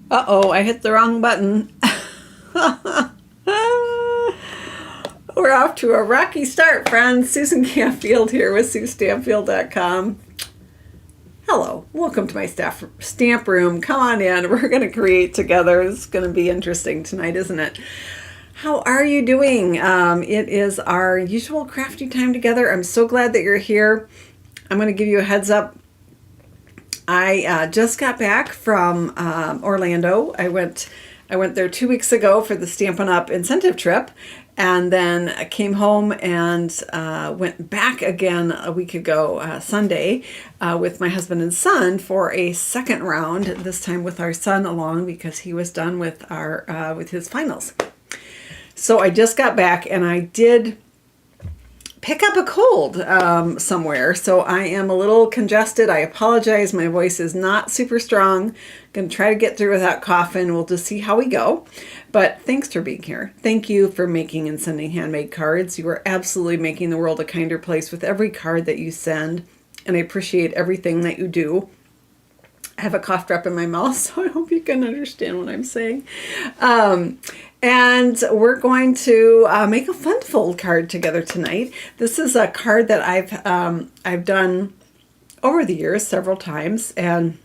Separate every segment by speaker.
Speaker 1: Uh-oh, I hit the wrong button. We're off to a rocky start, friends. Susan Canfield here with SueStampfield.com. Hello, welcome to my stamp room. Come on in. We're going to create together. It's going to be interesting tonight, isn't it? How are you doing? It is our usual crafty time together. I'm so glad that you're here. I'm going to give you a heads up. I just got back from Orlando. I went there 2 weeks ago for the Stampin' Up! Incentive trip, and then I came home and went back again a week ago, Sunday, with my husband and son for a second round, this time with our son along because he was done with with his finals. So I just got back and I did pick up a cold somewhere, so I am a little congested. I apologize. My voice is not super strong. I'm going to try to get through without coughing. We'll just see how we go. But thanks for being here. Thank you for making and sending handmade cards. You are absolutely making the world a kinder place with every card that you send, and I appreciate everything that you do. I have a cough drop in my mouth, so I hope you can understand what I'm saying. And we're going to make a fun fold card together tonight. This is a card that I've done over the years several times, and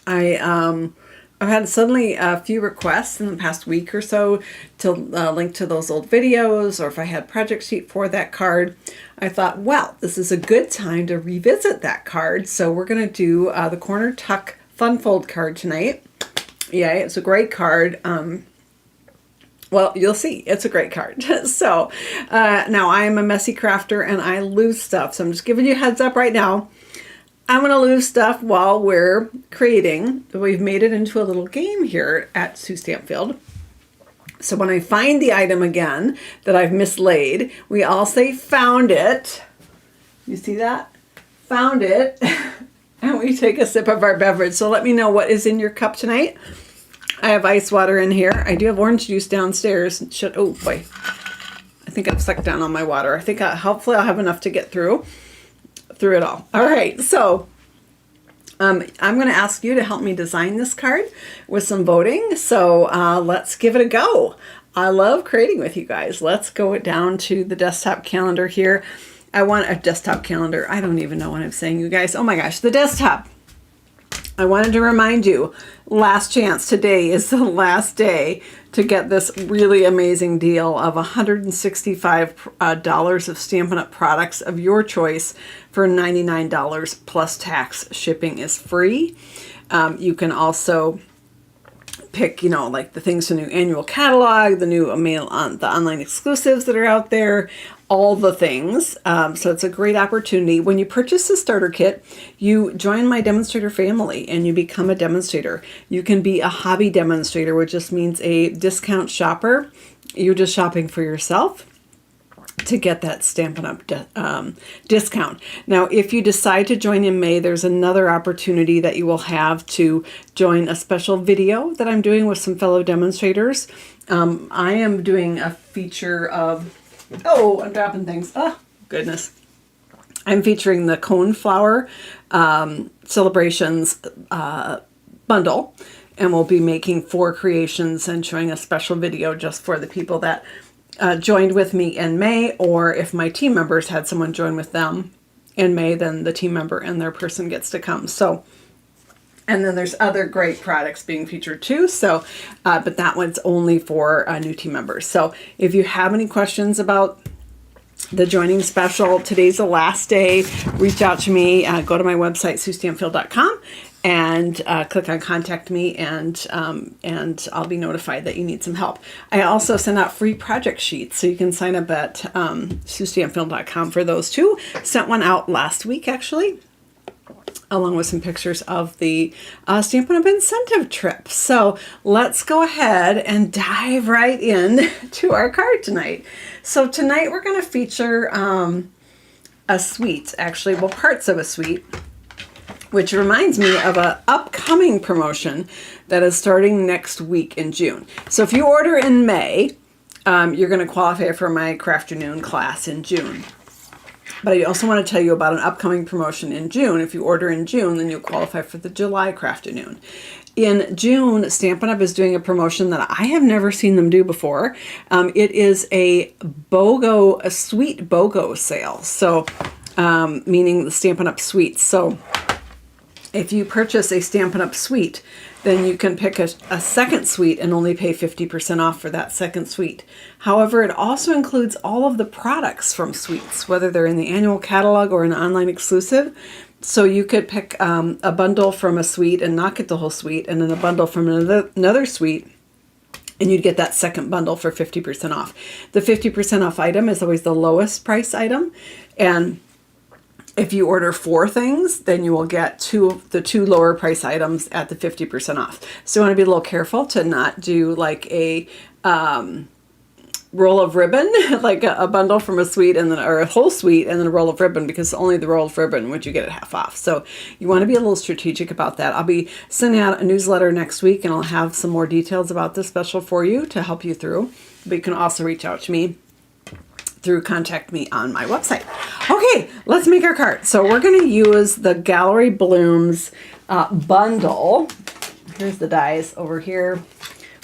Speaker 1: I've had suddenly a few requests in the past week or so to link to those old videos, or if I had project sheet for that card. I thought, well, this is a good time to revisit that card. So we're going to do the Corner Tuck Fun Fold card tonight. Yeah, it's a great card. Well, you'll see. It's a great card. So now I am a messy crafter and I lose stuff. So I'm just giving you a heads up right now. I'm going to lose stuff while we're creating. We've made it into a little game here at Sue Stampfield. So when I find the item again that I've mislaid, we all say found it. You see that? Found it. And we take a sip of our beverage. So let me know what is in your cup tonight. I have ice water in here. I do have orange juice downstairs. Oh boy. I think I've sucked down on my water. I think hopefully I'll have enough to get through it all. All right. So I'm going to ask you to help me design this card with some voting. So let's give it a go. I love creating with you guys. Let's go down to the desktop calendar here. I want a desktop calendar. I don't even know what I'm saying, you guys. Oh my gosh, the desktop. I wanted to remind you, last chance. Today is the last day to get this really amazing deal of $165 of Stampin' Up! Products of your choice for $99 plus tax. Shipping is free. You can also pick, like the things, the new annual catalog, the new the online exclusives that are out there, all the things. So it's a great opportunity. When you purchase the starter kit, you join my demonstrator family and you become a demonstrator. You can be a hobby demonstrator, which just means a discount shopper. You're just shopping for yourself to get that Stampin' Up! Discount. Now, if you decide to join in May, there's another opportunity that you will have to join a special video that I'm doing with some fellow demonstrators. I am doing a feature of, I'm dropping things. Oh, goodness. I'm featuring the Coneflower Celebrations bundle, and we'll be making 4 creations and showing a special video just for the people that joined with me in May, or if my team members had someone join with them in May, then the team member and their person gets to come. So, and then there's other great products being featured too. So, but that one's only for new team members. So if you have any questions about the joining special, today's the last day. Reach out to me. Go to my website, SueStampfield.com, and click on Contact Me, and I'll be notified that you need some help. I also send out free project sheets, so you can sign up at SueStampfield.com for those too. Sent one out last week, actually, along with some pictures of the Stampin' Up! Incentive trip. So let's go ahead and dive right in to our card tonight. So tonight we're going to feature a suite, actually, well, parts of a suite, which reminds me of an upcoming promotion that is starting next week in June. So if you order in May, you're going to qualify for my Crafternoon class in June. But I also want to tell you about an upcoming promotion in June. If you order in June, then you'll qualify for the July Crafternoon. In June, Stampin' Up! Is doing a promotion that I have never seen them do before. It is a sweet BOGO sale. So, meaning the Stampin' Up! Sweets. So, if you purchase a Stampin' Up! Suite, then you can pick a second suite and only pay 50% off for that second suite. However, it also includes all of the products from suites, whether they're in the annual catalog or an online exclusive. So you could pick a bundle from a suite and not get the whole suite, and then a bundle from another suite, and you'd get that second bundle for 50% off. The 50% off item is always the lowest price item, and if you order 4 things, then you will get the two lower price items at the 50% off. So you want to be a little careful to not do like a roll of ribbon, like a bundle from a suite or a whole suite and then a roll of ribbon, because only the roll of ribbon would you get at half off. So you want to be a little strategic about that. I'll be sending out a newsletter next week, and I'll have some more details about this special for you to help you through. But you can also reach out to me through Contact Me on my website. Okay, let's make our card. So we're going to use the Gallery Blooms bundle. Here's the dies over here.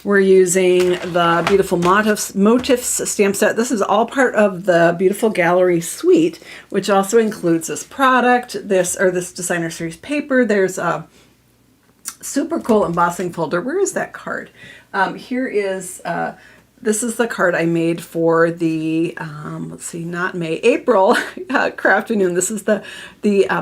Speaker 1: We're using the Beautiful Motifs stamp set. This is all part of the Beautiful Gallery suite, which also includes this product, this designer series paper. There's a super cool embossing folder. Where is that card? Here is... this is the card I made for the, April Crafternoon. This is the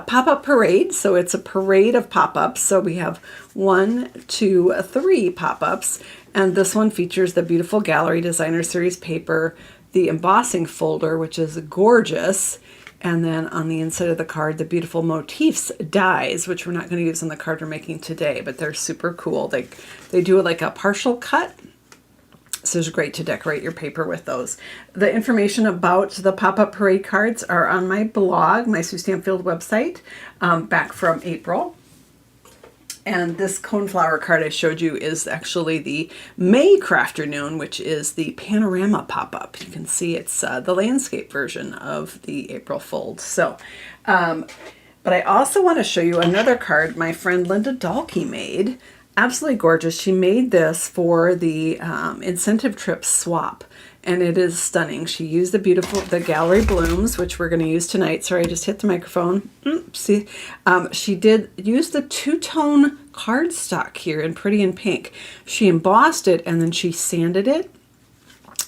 Speaker 1: pop-up parade. So it's a parade of pop-ups. So we have 1, 2, 3 pop-ups. And this one features the Beautiful Gallery Designer Series paper, the embossing folder, which is gorgeous. And then on the inside of the card, the Beautiful Motifs dies, which we're not going to use on the card we're making today, but they're super cool. They do like a partial cut. So it's great to decorate your paper with those. The information about the pop-up parade cards are on my blog, my Sue Stampfield website, back from April. And this coneflower card I showed you is actually the May Crafternoon, which is the panorama pop-up. You can see it's the landscape version of the April fold. So, but I also want to show you another card my friend Linda Dalkey made. Absolutely gorgeous. She made this for the incentive trip swap, and it is stunning. She used the Gallery Blooms, which we're going to use tonight. Sorry, I just hit the microphone. See, she did use the two-tone cardstock here in Pretty in Pink. She embossed it, and then she sanded it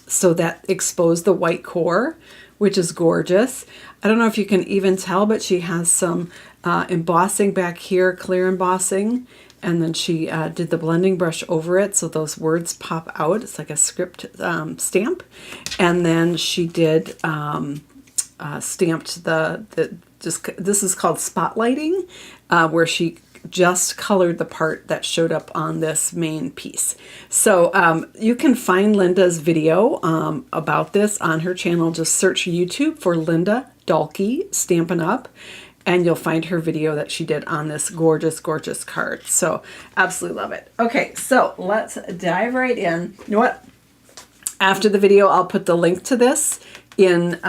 Speaker 1: so that exposed the white core, which is gorgeous. I don't know if you can even tell, but she has some embossing back here, clear embossing. And then she did the blending brush over it so those words pop out. It's like a script stamp. And then she did stamped this is called spotlighting, where she just colored the part that showed up on this main piece. So you can find Linda's video about this on her channel. Just search YouTube for Linda Dalkey Stampin' Up! And you'll find her video that she did on this gorgeous, gorgeous card. So absolutely love it. Okay, so let's dive right in. You know what? After the video, I'll put the link to this in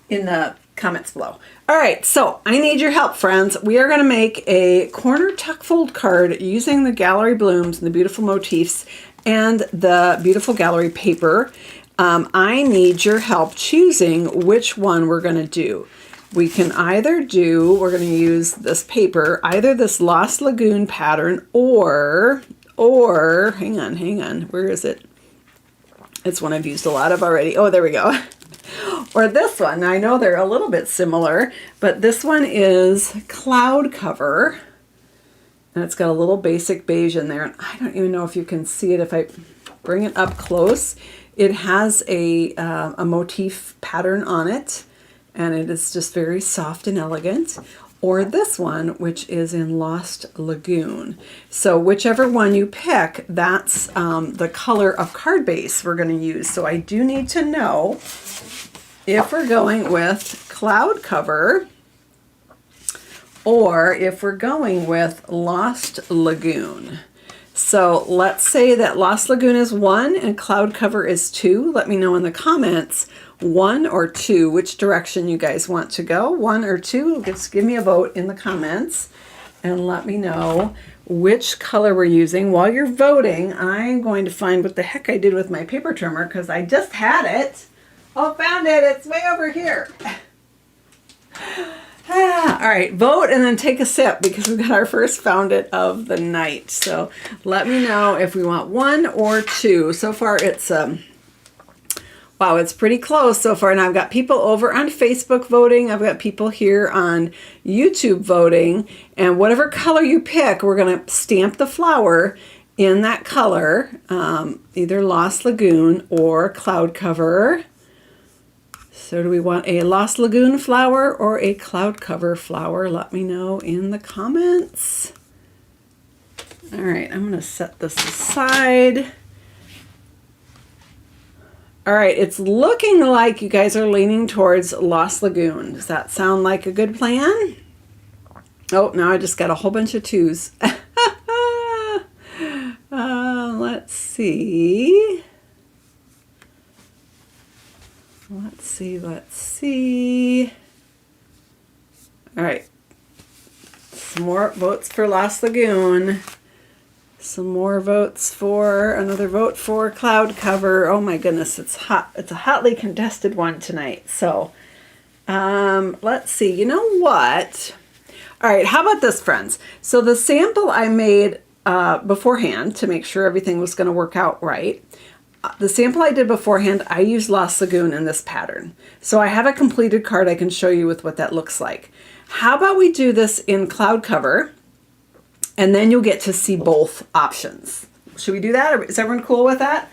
Speaker 1: the comments below. All right, so I need your help, friends. We are going to make a corner tuck fold card using the Gallery Blooms and the Beautiful Motifs and the Beautiful Gallery paper. I need your help choosing which one we're going to do. We can either we're going to use this paper, either this Lost Lagoon pattern or, hang on, where is it? It's one I've used a lot of already. Oh, there we go. Or this one. Now, I know they're a little bit similar, but this one is Cloud Cover. And it's got a little basic beige in there. And I don't even know if you can see it if I bring it up close. It has a motif pattern on it. And it is just very soft and elegant. Or this one, which is in Lost Lagoon. So whichever one you pick, that's the color of card base we're going to use. So I do need to know if we're going with Cloud Cover or if we're going with Lost Lagoon. So let's say that Lost Lagoon is 1 and Cloud Cover is 2. Let me know in the comments 1 or 2, which direction you guys want to go. 1 or 2, just give me a vote in the comments and let me know which color we're using. While you're voting, I'm going to find what the heck I did with my paper trimmer because I just had it. Oh, found it. It's way over here. All right, vote and then take a sip because we've got our first found it of the night. So let me know if we want 1 or 2. So far it's, wow, it's pretty close so far. And I've got people over on Facebook voting. I've got people here on YouTube voting. And whatever color you pick, we're going to stamp the flower in that color, either Lost Lagoon or Cloud Cover. So do we want a Lost Lagoon flower or a cloud cover flower? Let me know in the comments. All right, I'm going to set this aside. All right, it's looking like you guys are leaning towards Lost Lagoon. Does that sound like a good plan? Oh, now I just got a whole bunch of 2s. Let's see. Let's see. All right. Some more votes for Lost Lagoon. Some more votes for another vote for Cloud Cover. Oh my goodness, it's hot. It's a hotly contested one tonight. So, let's see. You know what? All right, how about this, friends? So the sample I made beforehand to make sure everything was going to work out right. The sample I did beforehand, I used Lost Lagoon in this pattern. So I have a completed card I can show you with what that looks like. How about we do this in Cloud Cover, and then you'll get to see both options. Should we do that? Is everyone cool with that?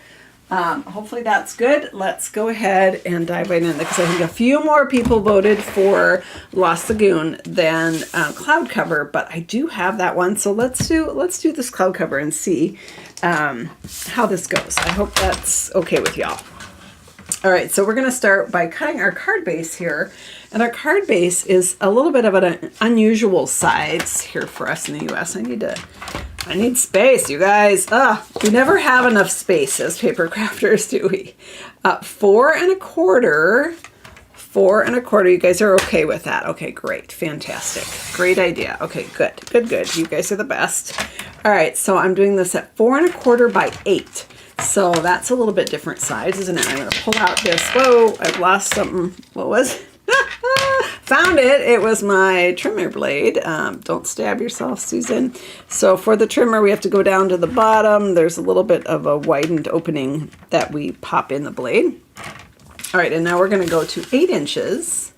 Speaker 1: Hopefully that's good. Let's go ahead and dive right in because I think a few more people voted for Lost Lagoon than Cloud Cover, but I do have that one. So let's do this Cloud Cover and see how this goes. I hope that's okay with y'all. All right, so we're going to start by cutting our card base here. And our card base is a little bit of an unusual size here for us in the U.S. I need space, you guys. We never have enough space as paper crafters, do we? 4 1/4. 4 1/4. You guys are okay with that? Okay, great. Fantastic. Great idea. Okay, good. Good, good. You guys are the best. All right, so I'm doing this at 4 1/4 by 8. So that's a little bit different size, isn't it? I'm going to pull out this. Whoa, I've lost something. What was it? Found it. It was my trimmer blade. Don't stab yourself, Susan. So for the trimmer, we have to go down to the bottom. There's a little bit of a widened opening that we pop in the blade. All right, and now we're going to go to 8 inches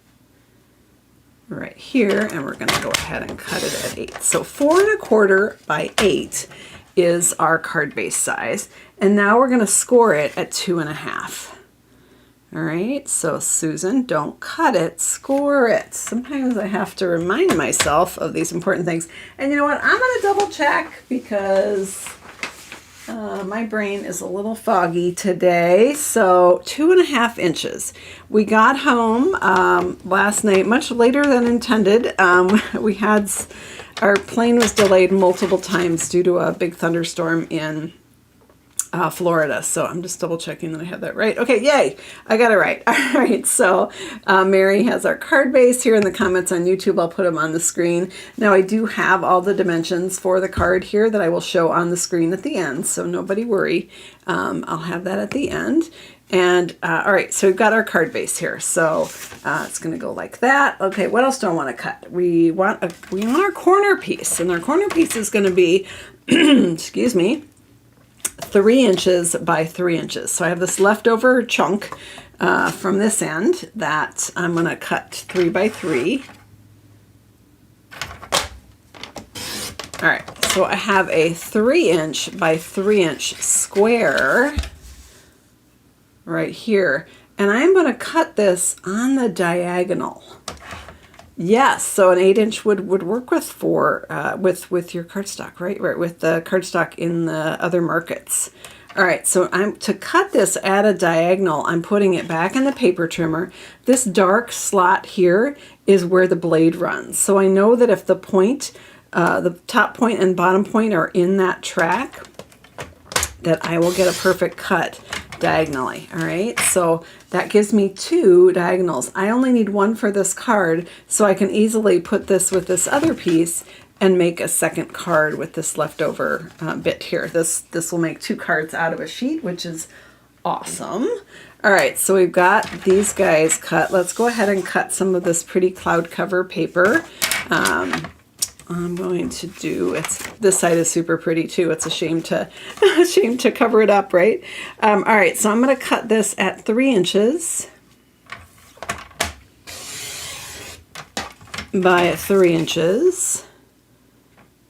Speaker 1: right here, and we're going to go ahead and cut it at 8. So 4 1/4 by 8 is our card base size. And now we're going to score it at 2 1/2. All right, so Susan, don't cut it, score it. Sometimes I have to remind myself of these important things. And you know what? I'm going to double check because my brain is a little foggy today. So 2 1/2 inches. We got home last night, much later than intended. We had, our plane was delayed multiple times due to a big thunderstorm in Florida. So I'm just double checking that I have that right. Okay, yay, I got it right. All right, so Mary has our card base here in the comments on YouTube. I'll put them on the screen. Now I do have all the dimensions for the card here that I will show on the screen at the end, so nobody worry. I'll have that at the end. And all right, so we've got our card base here. So it's going to go like that. Okay, what else do I want to cut? We want our corner piece, and our corner piece is going to be, excuse me, 3 inches by 3 inches. So I have this leftover chunk from this end that I'm going to cut 3 by 3. All right, so I have a 3 inch by 3 inch square right here, and I'm going to cut this on the diagonal. Yes, so an 8 inch would work with with your cardstock, right? Right, with the cardstock in the other markets. All right, so to cut this at a diagonal, I'm putting it back in the paper trimmer. This dark slot here is where the blade runs. So I know that if the point, the top point and bottom point are in that track, that I will get a perfect cut diagonally. All right, so that gives me 2 diagonals. I only need 1 for this card, so I can easily put this with this other piece and make a second card with this leftover bit here. This will make 2 cards out of a sheet, which is awesome. All right, so we've got these guys cut. Let's go ahead and cut some of this pretty cloud cover paper. I'm going to do, this side is super pretty too. It's a shame to cover it up, right? All right, so I'm going to cut this at 3 inches by 3 inches.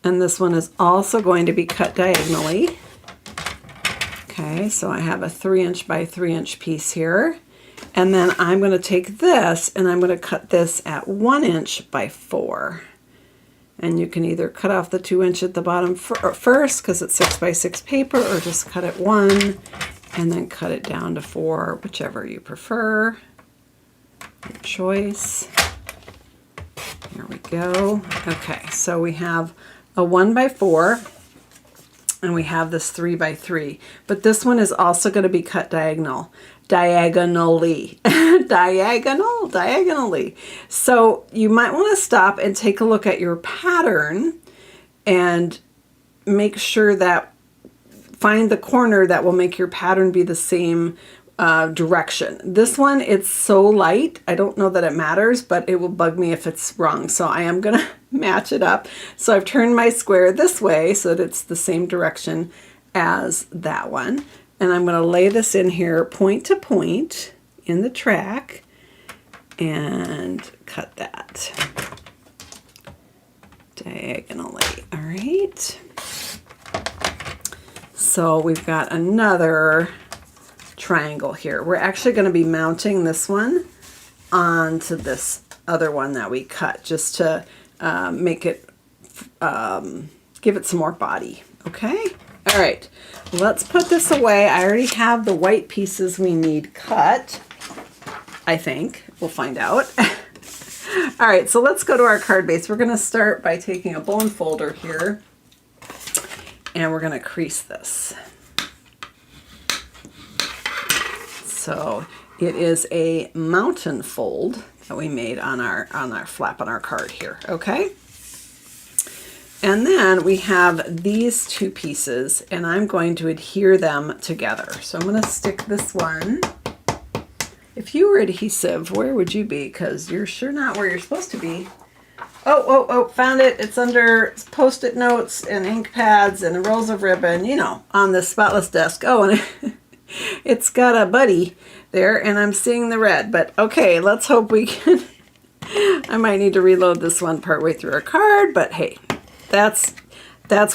Speaker 1: And this one is also going to be cut diagonally. Okay, so I have a 3 inch by 3 inch piece here. And then I'm going to take this and I'm going to cut this at 1 inch by 4. And you can either cut off the 2 inch at the bottom first because it's 6 by 6 paper, or just cut it 1 and then cut it down to 4, whichever you prefer. Your choice. There we go. Okay, so we have a 1 by 4 and we have this 3 by 3. But this one is also going to be cut diagonally. Diagonally. So you might want to stop and take a look at your pattern and make sure that, find the corner that will make your pattern be the same direction. This one, it's so light, I don't know that it matters, but it will bug me if it's wrong. So I am gonna match it up. So I've turned my square this way so that it's the same direction as that one. And I'm gonna lay this in here point to point in the track and cut that diagonally. All right. So we've got another triangle here. We're actually going to be mounting this one onto this other one that we cut just to make it, give it some more body. Okay. All right. Let's put this away. I already have the white pieces we need cut. I think. We'll find out. All right. So let's go to our card base. We're going to start by taking a bone folder here and we're going to crease this. So it is a mountain fold that we made on our flap on our card here, okay? And then we have these 2 pieces and I'm going to adhere them together. So I'm going to stick this one. If you were adhesive, where would you be? Because you're sure not where you're supposed to be. Oh, found it. It's under Post-it notes and ink pads and rolls of ribbon, you know, on the spotless desk. Oh, and it's got a buddy there and I'm seeing the red, but okay, let's hope we can. I might need to reload this one partway through our card, but hey, that's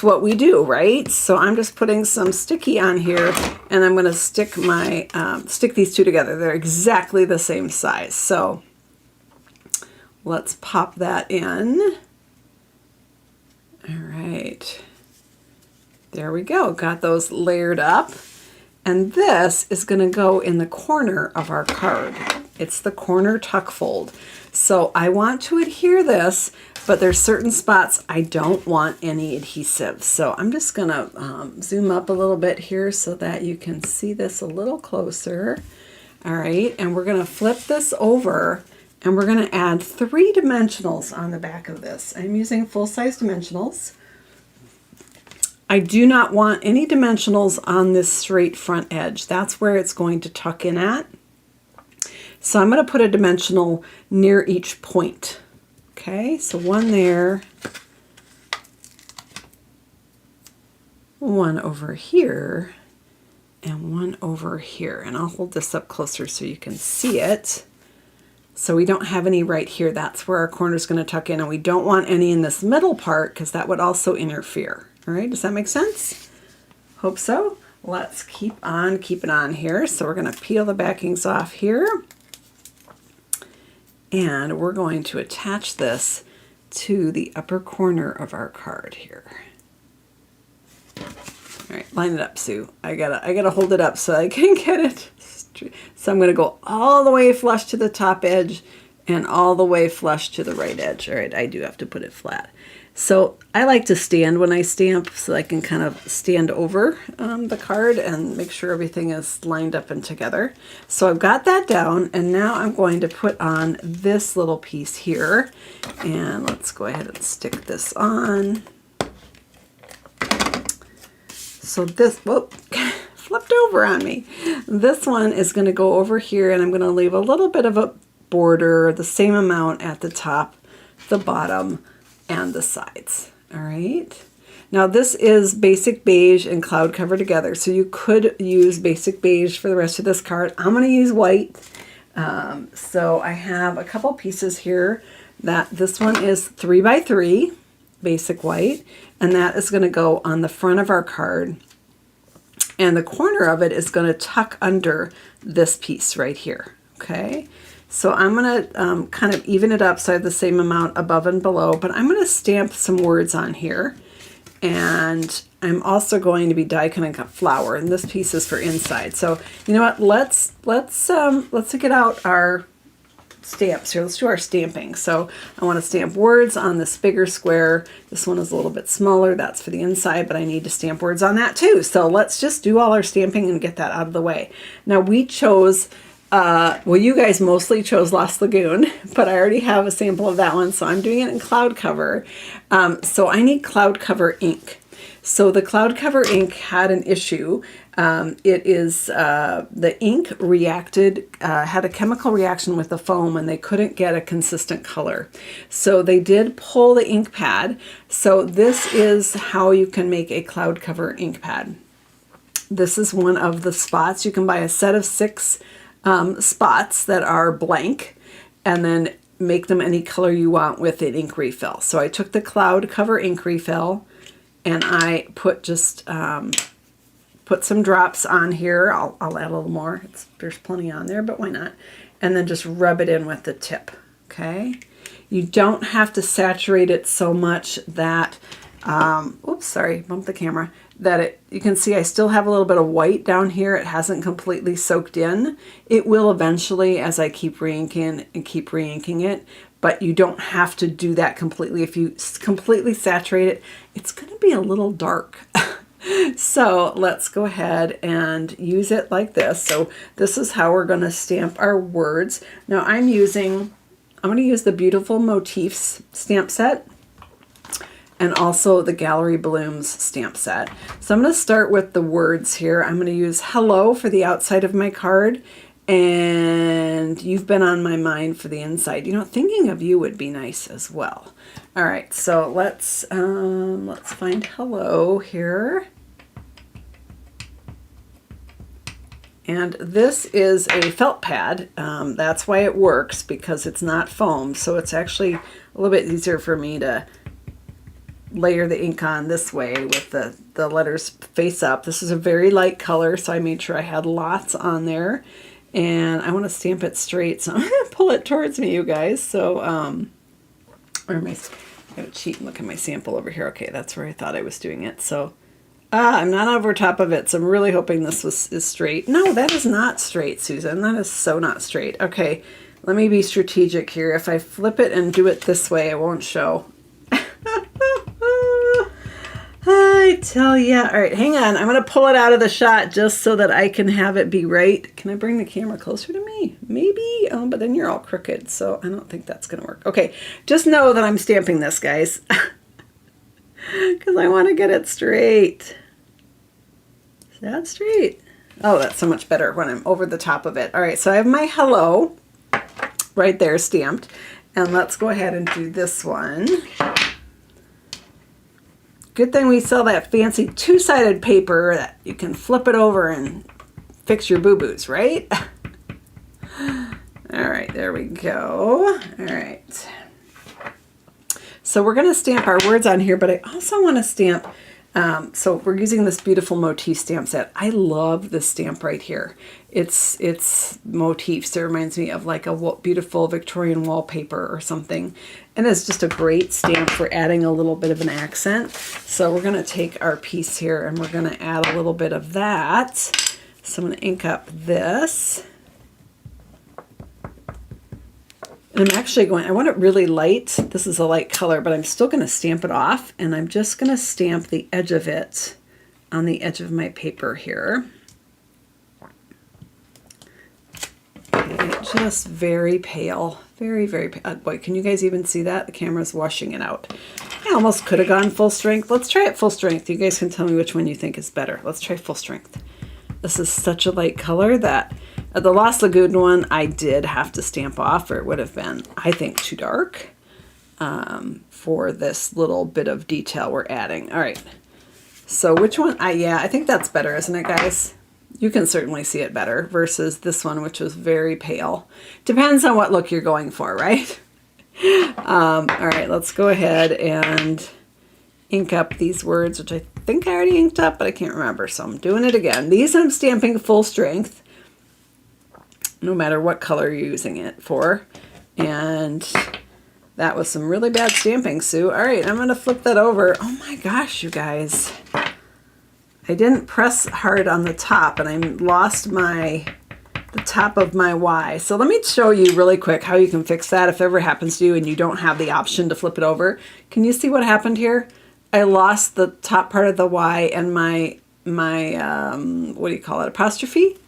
Speaker 1: what we do, right? So I'm just putting some sticky on here and I'm going to stick my, stick these 2 together. They're exactly the same size. So let's pop that in. All right. There we go. Got those layered up. And this is going to go in the corner of our card. It's the corner tuck fold. So I want to adhere this, but there's certain spots I don't want any adhesive. So I'm just going to zoom up a little bit here so that you can see this a little closer. All right, and we're going to flip this over and we're going to add 3 dimensionals on the back of this. I'm using full-size dimensionals. I do not want any dimensionals on this straight front edge. That's where it's going to tuck in at. So I'm going to put a dimensional near each point. Okay, so 1 there, 1 over here, and 1 over here. And I'll hold this up closer so you can see it. So we don't have any right here. That's where our corner is going to tuck in, and we don't want any in this middle part because that would also interfere. All right, does that make sense? Hope so. Let's keep on keeping on here. So we're going to peel the backings off here. And we're going to attach this to the upper corner of our card here. All right, line it up, Sue. I gotta hold it up so I can get it straight. So I'm going to go all the way flush to the top edge and all the way flush to the right edge. All right, I do have to put it flat. So I like to stand when I stamp so I can kind of stand over the card and make sure everything is lined up and together. So I've got that down, and now I'm going to put on this little piece here. And let's go ahead and stick this on. So this, whoop, flipped over on me. This one is going to go over here, and I'm going to leave a little bit of a border, the same amount at the top, the bottom, and the sides. All right. Now this is basic beige and cloud cover together, so you could use basic beige for the rest of this card. I'm going to use white. So I have a couple pieces here. That this one is 3x3 basic white, and that is going to go on the front of our card, and the corner of it is going to tuck under this piece right here. Okay. So I'm going to kind of even it up so I have the same amount above and below, but I'm going to stamp some words on here. And I'm also going to be die cutting a flower, and this piece is for inside. So you know what? Let's get out our stamps here. Let's do our stamping. So I want to stamp words on this bigger square. This one is a little bit smaller. That's for the inside, but I need to stamp words on that too. So let's just do all our stamping and get that out of the way. Now we chose well, you guys mostly chose Lost Lagoon, but I already have a sample of that one, so I'm doing it in cloud cover. So I need cloud cover ink. So the cloud cover ink had an issue. It is the ink reacted, had a chemical reaction with the foam, and they couldn't get a consistent color. So they did pull the ink pad. So this is how you can make a cloud cover ink pad. This is one of the spots. You can buy a set of 6 spots that are blank, and then make them any color you want with an ink refill. So I took the cloud cover ink refill, and I put just put some drops on here. I'll add a little more. There's plenty on there, but why not? And then just rub it in with the tip. Okay. You don't have to saturate it so much that oops, sorry, bumped the camera. That you can see I still have a little bit of white down here. It hasn't completely soaked in. It will eventually as I keep re-inking and keep re-inking it, but you don't have to do that completely. If you completely saturate it, it's going to be a little dark. So let's go ahead and use it like this. So this is how we're going to stamp our words. Now I'm going to use the Beautiful Motifs stamp set, and also the Gallery Blooms stamp set. So I'm going to start with the words here. I'm going to use hello for the outside of my card, and you've been on my mind for the inside. You know, thinking of you would be nice as well. All right, so let's find hello here. And this is a felt pad. That's why it works, because it's not foam. So it's actually a little bit easier for me to layer the ink on this way with the letters face up. This is a very light color, so I made sure I had lots on there, and I want to stamp it straight, so I'm going to pull it towards me, you guys. So where am I? I'm going to cheat and look at my sample over here. Okay, that's where I thought I was doing it. So I'm not over top of it, so I'm really hoping this is straight. No, that is not straight, Susan. That is so not straight. Okay, let me be strategic here. If I flip it and do it this way, it won't show. I tell ya. All right, hang on. I'm going to pull it out of the shot just so that I can have it be right. Can I bring the camera closer to me? Maybe, but then you're all crooked, so I don't think that's going to work. Okay, just know that I'm stamping this, guys, because I want to get it straight. Is that straight? Oh, that's so much better when I'm over the top of it. All right, so I have my hello right there stamped, and let's go ahead and do this one. Good thing we sell that fancy 2-sided paper that you can flip it over and fix your boo-boos, right? All right, there we go. All right. So we're going to stamp our words on here, but I also want to stamp, so we're using this Beautiful Motif stamp set. I love this stamp right here. It's motifs. It reminds me of like a beautiful Victorian wallpaper or something. And it's just a great stamp for adding a little bit of an accent. So we're going to take our piece here and we're going to add a little bit of that. So I'm going to ink up this. And I'm actually going, I want it really light. This is a light color, but I'm still going to stamp it off, and I'm just going to stamp the edge of it on the edge of my paper here. Okay, just very pale. Very, very pale. Boy, can you guys even see that? The camera's washing it out. I almost could have gone full strength. Let's try it full strength. You guys can tell me which one you think is better. Let's try full strength. This is such a light color that the Lost Lagoon one I did have to stamp off, or it would have been, I think, too dark for this little bit of detail we're adding. All right. So which one? Yeah, I think that's better, isn't it, guys? You can certainly see it better versus this one, which was very pale. Depends on what look you're going for, right? All right, let's go ahead and ink up these words, which I think I already inked up, but I can't remember, so I'm doing it again. These I'm stamping full strength, no matter what color you're using it for. And that was some really bad stamping, Sue. All right, I'm going to flip that over. Oh my gosh, you guys. I didn't press hard on the top, and I lost the top of my Y. So let me show you really quick how you can fix that if it ever happens to you and you don't have the option to flip it over. Can you see what happened here? I lost the top part of the Y and my what do you call it, apostrophe?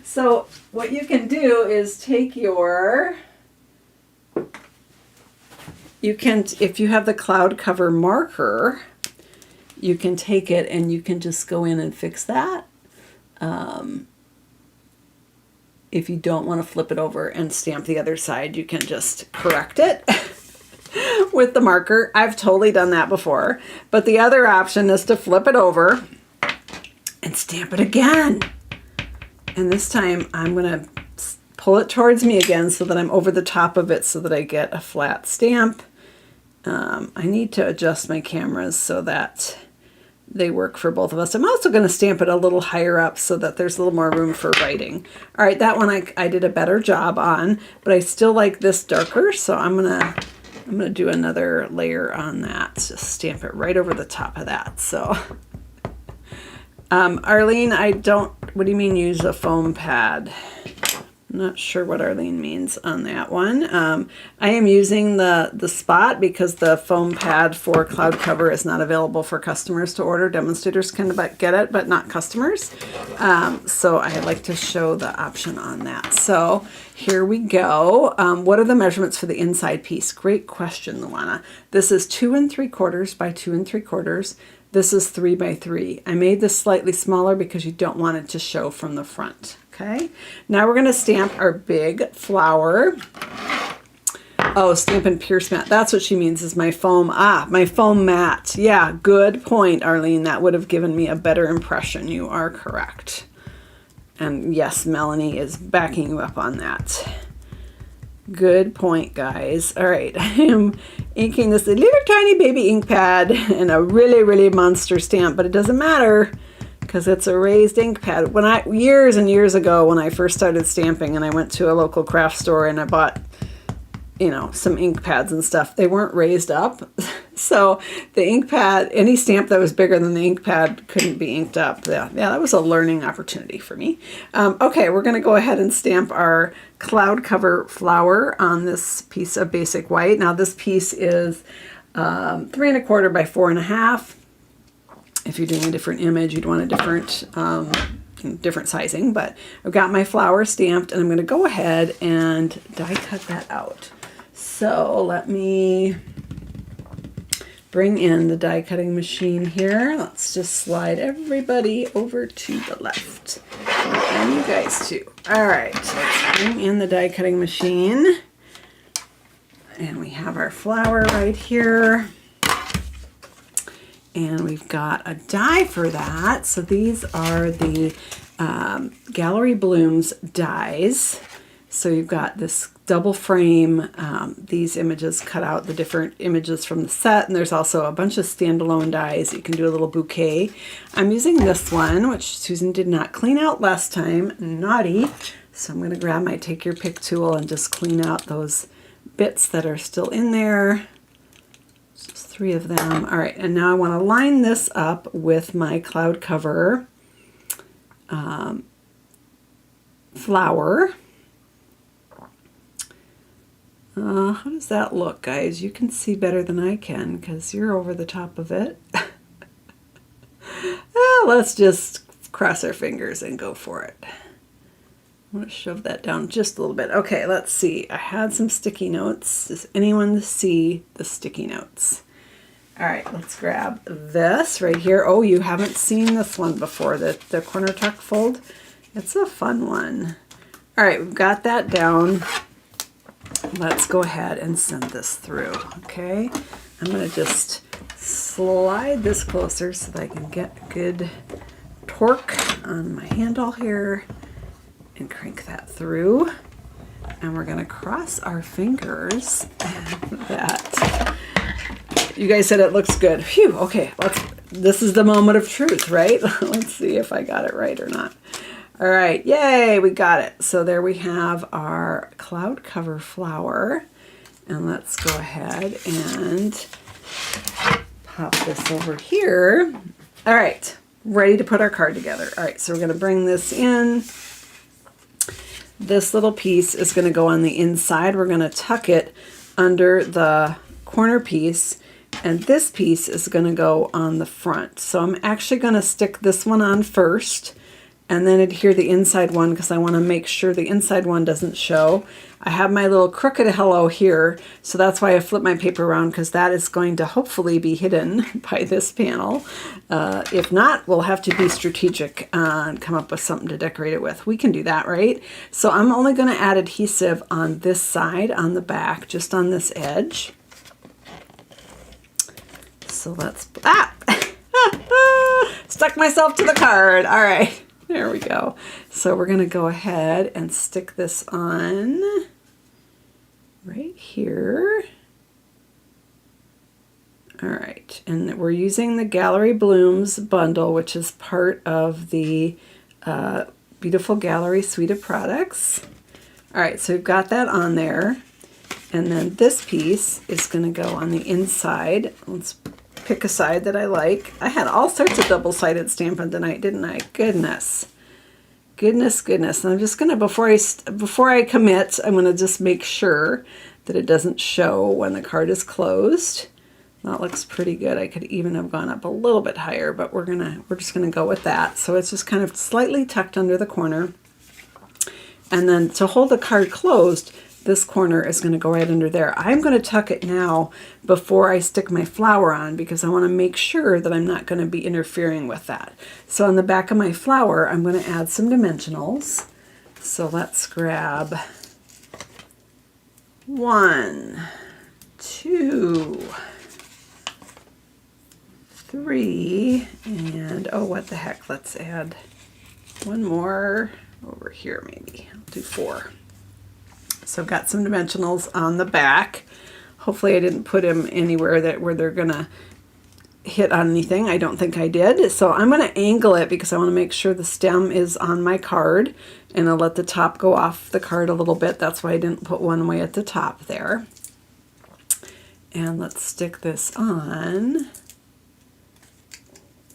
Speaker 1: So what you can do is take your, if you have the cloud cover marker, you can take it and you can just go in and fix that. If you don't want to flip it over and stamp the other side, you can just correct it with the marker. I've totally done that before. But the other option is to flip it over and stamp it again. And this time I'm going to pull it towards me again so that I'm over the top of it so that I get a flat stamp. I need to adjust my cameras so that they work for both of us. I'm also going to stamp it a little higher up so that there's a little more room for writing. All right, that one I did a better job on, but I still like this darker, so I'm gonna do another layer on that. Just stamp it right over the top of that. So, Arlene, what do you mean use a foam pad? I'm not sure what Arlene means on that one. I am using the spot because the foam pad for cloud cover is not available for customers to order. Demonstrators can get it, but not customers. So I like to show the option on that. So here we go. What are the measurements for the inside piece? Great question, Luana. This is 2 3/4 by 2 3/4. This is 3 by 3. I made this slightly smaller because you don't want it to show from the front. Okay, now we're going to stamp our big flower. Oh, Stampin' Pierce mat. That's what she means is my foam. My foam mat. Yeah, good point, Arlene. That would have given me a better impression. You are correct. And yes, Melanie is backing you up on that. Good point, guys. All right, I am inking this little tiny baby ink pad and a really, really monster stamp, but it doesn't matter because it's a raised ink pad. Years and years ago when I first started stamping and I went to a local craft store and I bought, some ink pads and stuff, they weren't raised up. So the ink pad, any stamp that was bigger than the ink pad couldn't be inked up. Yeah, that was a learning opportunity for me. Okay, we're gonna go ahead and stamp our cloud cover flower on this piece of basic white. Now this piece is 3 1/4 by 4 1/2. If you're doing a different image, you'd want a different sizing, but I've got my flower stamped and I'm going to go ahead and die cut that out. So let me bring in the die cutting machine here. Let's just slide everybody over to the left. And you guys too. All right, let's bring in the die cutting machine. And we have our flower right here. And we've got a die for that. So these are the Gallery Blooms dies. So you've got this double frame, these images cut out the different images from the set, and there's also a bunch of standalone dies. You can do a little bouquet. I'm using this one, which Susan did not clean out last time. Naughty. So I'm going to grab my Take Your Pick tool and just clean out those bits that are still in there. Just 3 of them. All right, and now I want to line this up with my cloud cover flower. How does that look, guys? You can see better than I can because you're over the top of it. Let's just cross our fingers and go for it. I'm going to shove that down just a little bit. Okay, let's see. I had some sticky notes. Does anyone see the sticky notes? All right, let's grab this right here. Oh, you haven't seen this one before, the corner tuck fold. It's a fun one. All right, we've got that down. Let's go ahead and send this through, okay? I'm going to just slide this closer so that I can get good torque on my handle here and crank that through. And we're going to cross our fingers that you guys said it looks good. Phew, okay, this is the moment of truth, right? Let's see if I got it right or not. All right, yay, we got it. So there we have our cloud cover flower. And let's go ahead and pop this over here. All right, ready to put our card together. All right, so we're gonna bring this in. This little piece is gonna go on the inside. We're gonna tuck it under the corner piece, and this piece is gonna go on the front. So I'm actually gonna stick this one on first and then adhere the inside one because I wanna make sure the inside one doesn't show. I have my little crooked hello here, so that's why I flip my paper around, because that is going to hopefully be hidden by this panel. If not, we'll have to be strategic and come up with something to decorate it with. We can do that, right? So I'm only going to add adhesive on this side, on the back, just on this edge. So let's, stuck myself to the card. All right. There we go. So we're going to go ahead and stick this on right here. All right, and we're using the Gallery Blooms bundle, which is part of the Beautiful Gallery suite of products. All right, so we've got that on there. And then this piece is going to go on the inside. Let's pick a side that I like. I had all sorts of double-sided stamping tonight, didn't I? Goodness. Goodness, goodness. And I'm just going to, before I commit, I'm going to just make sure that it doesn't show when the card is closed. That looks pretty good. I could even have gone up a little bit higher, but we're just going to go with that. So it's just kind of slightly tucked under the corner. And then to hold the card closed, this corner is going to go right under there. I'm going to tuck it now before I stick my flower on because I want to make sure that I'm not going to be interfering with that. So on the back of my flower, I'm going to add some dimensionals. So let's grab 1, 2, 3, and oh, what the heck, let's add one more over here maybe. I'll do 4. So I've got some dimensionals on the back. Hopefully I didn't put them anywhere where they're gonna hit on anything. I don't think I did. So I'm gonna angle it because I wanna make sure the stem is on my card, and I'll let the top go off the card a little bit. That's why I didn't put one way at the top there. And let's stick this on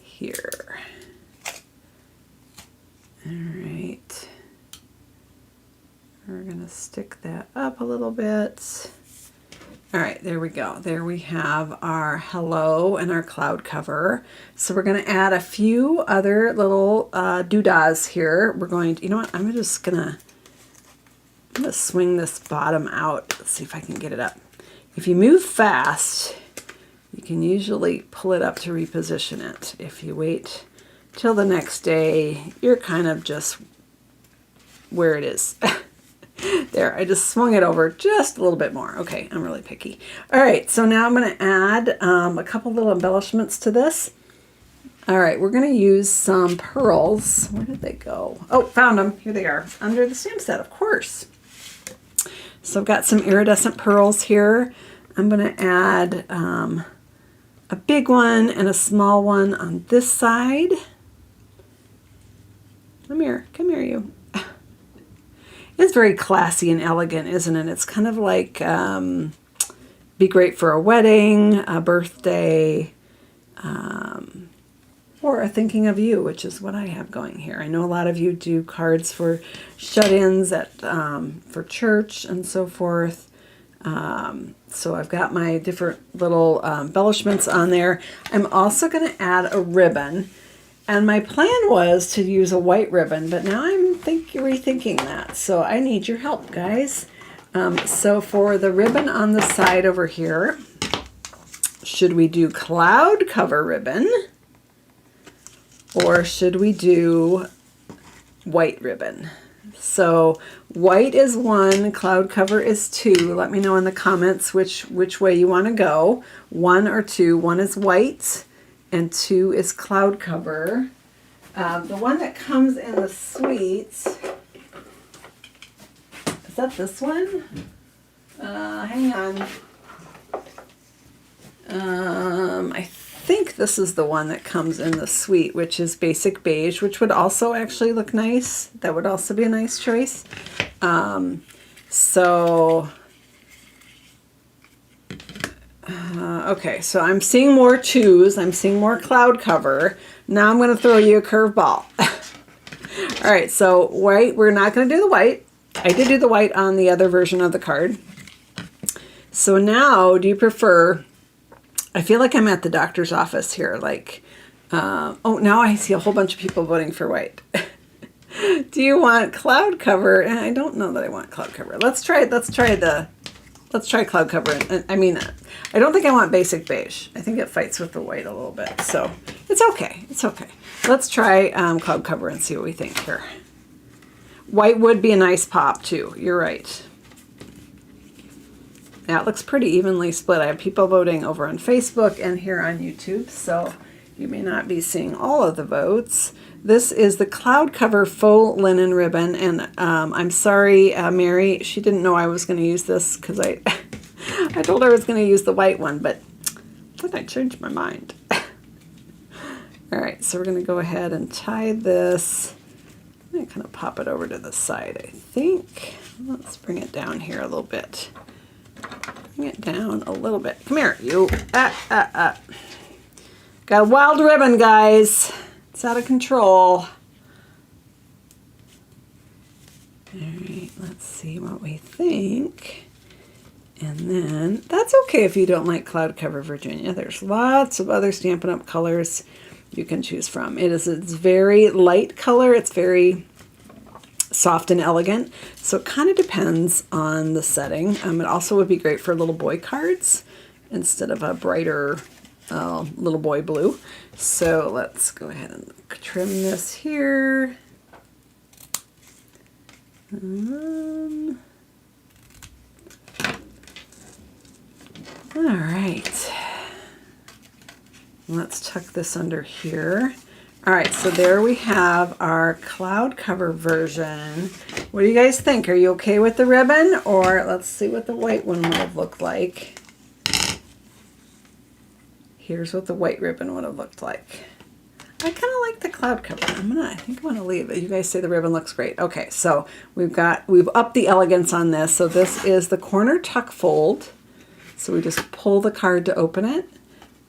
Speaker 1: here. All right. We're going to stick that up a little bit. All right, there we go. There we have our hello and our cloud cover. So we're going to add a few other little doodahs here. We're going to, you know what, I'm just going to swing this bottom out. Let's see if I can get it up. If you move fast, you can usually pull it up to reposition it. If you wait till the next day, you're kind of just where it is. There, I just swung it over just a little bit more. Okay, I'm really picky. All right, so now I'm going to add a couple little embellishments to this. All right, we're going to use some pearls. Where did they go? Oh, found them. Here they are, under the stamp set, of course. So I've got some iridescent pearls here. I'm going to add a big one and a small one on this side. Come here you. It's very classy and elegant, isn't it? It's kind of like be great for a wedding, a birthday, or a thinking of you, which is what I have going here. I know a lot of you do cards for shut-ins at for church and so forth. So I've got my different little embellishments on there. I'm also going to add a ribbon. And my plan was to use a white ribbon, but now I'm rethinking that. So I need your help, guys. So for the ribbon on the side over here, should we do cloud cover ribbon? Or should we do white ribbon? So white is 1, cloud cover is 2. Let me know in the comments which way you want to go. 1 or 2. 1 is white and 2 is cloud cover. The one that comes in the suites, is that this one? Hang on. I think this is the one that comes in the suite, which is basic beige, which would also actually look nice. That would also be a nice choice. Okay, so I'm seeing more 2s. I'm seeing more cloud cover. Now I'm going to throw you a curveball. All right, so white, we're not going to do the white. I did do the white on the other version of the card. So now, do you prefer, I feel like I'm at the doctor's office here, like, oh, now I see a whole bunch of people voting for white. Do you want cloud cover? And I don't know that I want cloud cover. Let's try cloud cover. And I mean, I don't think I want basic beige. I think it fights with the white a little bit. So it's okay. It's okay. Let's try cloud cover and see what we think here. White would be a nice pop too. You're right. Now it looks pretty evenly split. I have people voting over on Facebook and here on YouTube. So you may not be seeing all of the votes. This is the cloud cover faux linen ribbon, and I'm sorry, Mary, she didn't know I was going to use this because I told her I was going to use the white one, but then I changed my mind. All right, so we're going to go ahead and tie this. I'm going to kind of pop it over to the side, I think. Let's bring it down here a little bit. Bring it down a little bit. Come here, you. Got a wild ribbon, guys. It's out of control. All right, let's see what we think. And then, that's okay if you don't like cloud cover, Virginia. There's lots of other Stampin' Up! Colors you can choose from. It's very light color. It's very soft and elegant. So it kind of depends on the setting. It also would be great for little boy cards instead of a brighter little boy blue. So let's go ahead and trim this here. All right. Let's tuck this under here. All right, so there we have our cloud cover version. What do you guys think? Are you okay with the ribbon? Or let's see what the white one would have looked like. Here's what the white ribbon would have looked like. I kind of like the cloud cover. I think I'm gonna leave it. You guys say the ribbon looks great. Okay, so we've upped the elegance on this. So this is the corner tuck fold. So we just pull the card to open it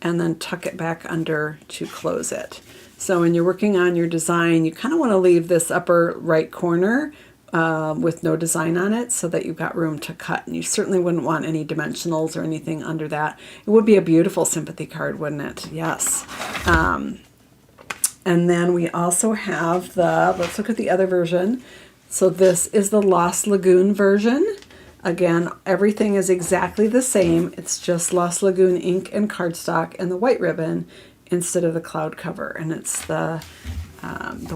Speaker 1: and then tuck it back under to close it. So when you're working on your design, you kind of want to leave this upper right corner with no design on it so that you've got room to cut. And you certainly wouldn't want any dimensionals or anything under that. It would be a beautiful sympathy card, wouldn't it? Yes. And then we also have let's look at the other version. So this is the Lost Lagoon version. Again, everything is exactly the same. It's just Lost Lagoon ink and cardstock and the white ribbon instead of the cloud cover, and it's the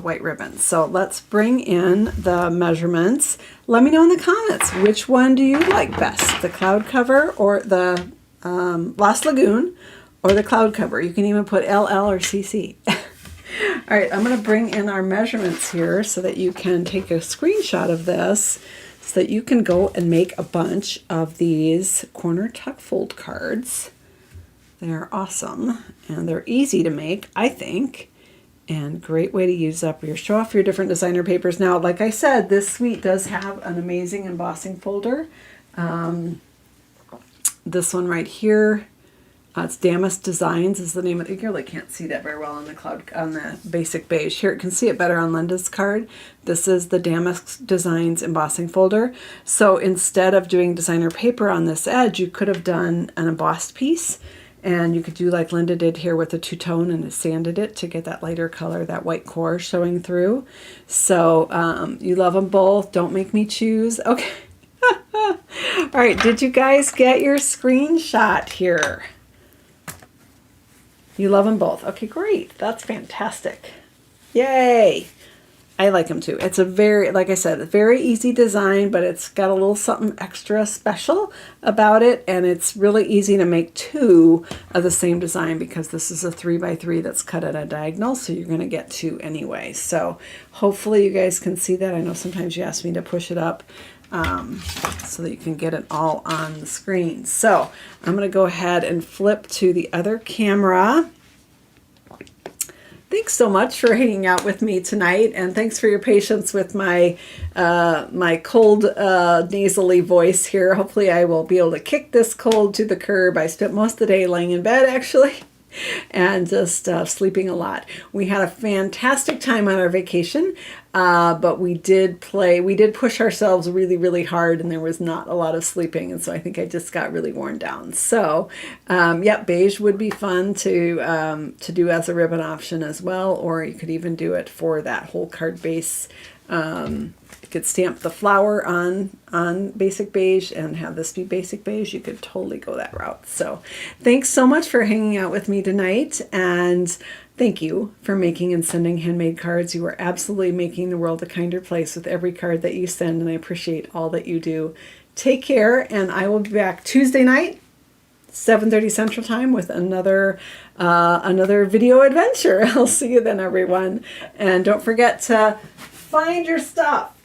Speaker 1: white ribbon. So let's bring in the measurements. Let me know in the comments, which one do you like best? The cloud cover or the Lost Lagoon or the cloud cover? You can even put LL or CC. All right, I'm going to bring in our measurements here so that you can take a screenshot of this so that you can go and make a bunch of these corner tuck fold cards. They're awesome and they're easy to make, I think, and great way to use up show off your different designer papers. Now, like I said, this suite does have an amazing embossing folder. This one right here It's Damask Designs is the name of it. You really can't see that very well on the basic beige. Here, you can see it better on Linda's card. This is the Damask Designs embossing folder. So instead of doing designer paper on this edge, you could have done an embossed piece. And you could do like Linda did here with the two-tone and sanded it to get that lighter color, that white core showing through. So you love them both. Don't make me choose. Okay. All right. Did you guys get your screenshot here? You love them both. Okay, great. That's fantastic. Yay. I like them too. It's a very, like I said, a very easy design, but it's got a little something extra special about it. And it's really easy to make two of the same design because this is a 3x3 that's cut at a diagonal. So you're going to get two anyway. So hopefully you guys can see that. I know sometimes you ask me to push it up so that you can get it all on the screen. So I'm going to go ahead and flip to the other camera. Thanks so much for hanging out with me tonight, and thanks for your patience with my my cold, nasally voice here. Hopefully I will be able to kick this cold to the curb. I spent most of the day laying in bed, actually, and just sleeping a lot. We had a fantastic time on our vacation, but we did push ourselves really, really hard, and there was not a lot of sleeping, and so I think I just got really worn down. So, yeah, beige would be fun to do as a ribbon option as well, or you could even do it for that whole card base. You could stamp the flower on basic beige and have this be basic beige. You could totally go that route. So thanks so much for hanging out with me tonight, and thank you for making and sending handmade cards. You are absolutely making the world a kinder place with every card that you send, and I appreciate all that you do. Take care, and I will be back Tuesday night, 7:30 Central Time, with another video adventure. I'll see you then, everyone. And don't forget to find your stuff.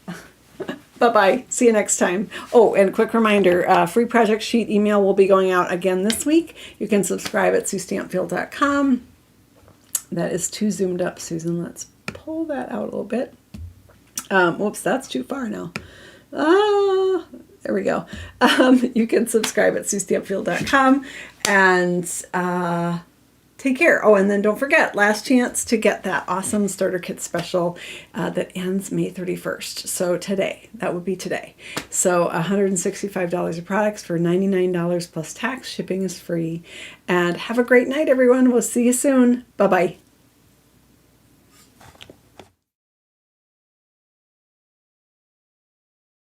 Speaker 1: Bye-bye. See you next time. Oh, and a quick reminder, free project sheet email will be going out again this week. You can subscribe at SueStampfield.com. That is too zoomed up, Susan. Let's pull that out a little bit. Whoops, that's too far now. There we go. You can subscribe at SueStampfield.com, and take care. Oh, and then don't forget, last chance to get that awesome starter kit special that ends May 31st. So today, that would be today. So $165 of products for $99 plus tax. Shipping is free. And have a great night, everyone. We'll see you soon. Bye-bye.